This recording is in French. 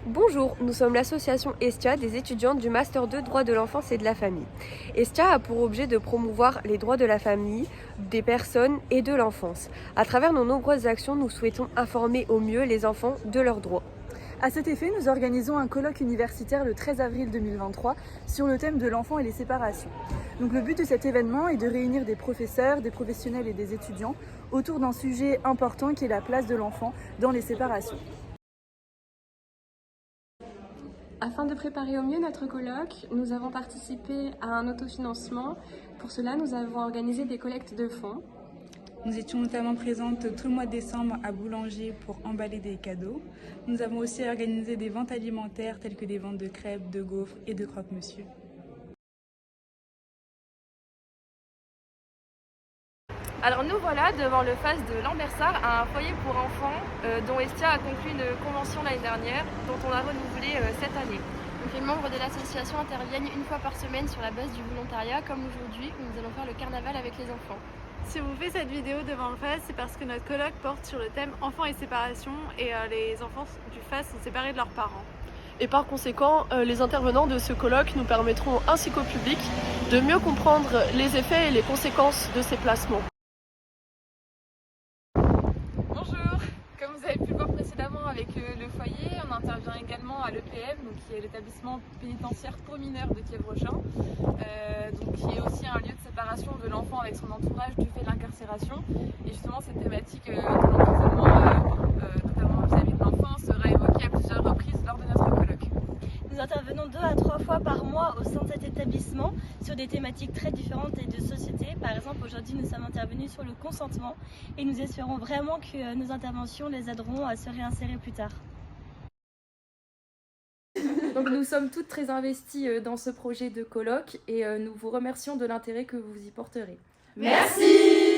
Bonjour, nous sommes l'association Estia des étudiantes du Master 2 droit de l'enfance et de la famille. Estia a pour objet de promouvoir les droits de la famille, des personnes et de l'enfance. À travers nos nombreuses actions, nous souhaitons informer au mieux les enfants de leurs droits. À cet effet, nous organisons un colloque universitaire le 13 avril 2023 sur le thème de l'enfant et les séparations. Donc le but de cet événement est de réunir des professeurs, des professionnels et des étudiants autour d'un sujet important qui est la place de l'enfant dans les séparations. Afin de préparer au mieux notre colloque, nous avons participé à un autofinancement. Pour cela, nous avons organisé des collectes de fonds. Nous étions notamment présentes tout le mois de décembre à Boulanger pour emballer des cadeaux. Nous avons aussi organisé des ventes alimentaires telles que des ventes de crêpes, de gaufres et de croque-monsieur. Alors nous voilà devant le phase de Lambersart à un foyer pour enfants dont Estia a conclu une convention l'année dernière, dont on a renouvelé cette année. Donc les membres de l'association interviennent une fois par semaine sur la base du volontariat, comme aujourd'hui où nous allons faire le carnaval avec les enfants. Si on vous fait cette vidéo devant le FAS, c'est parce que notre colloque porte sur le thème enfants et séparation et les enfants du FAS sont séparés de leurs parents. Et par conséquent, les intervenants de ce colloque nous permettront ainsi qu'au public de mieux comprendre les effets et les conséquences de ces placements. Bonjour, comme vous avez pu le voir précédemment avec le foyer, on intervient également à l'EPM, qui est l'établissement pénitentiaire pour mineurs de Kievrechin, qui est aussi un lieu de séparation de l'enfant avec son entourage du fait de l'incarcération. Et justement cette thématique de l'emprisonnement, notamment vis-à-vis de l'enfant, sera évoquée à plusieurs reprises lors de notre colloque. Nous intervenons 2 à 3 fois par mois au sein de cet établissement sur des thématiques très différentes et de société. Par exemple, aujourd'hui, nous sommes intervenus sur le consentement et nous espérons vraiment que nos interventions les aideront à se réinsérer plus tard. Donc nous sommes toutes très investies dans ce projet de colloque et nous vous remercions de l'intérêt que vous y porterez. Merci.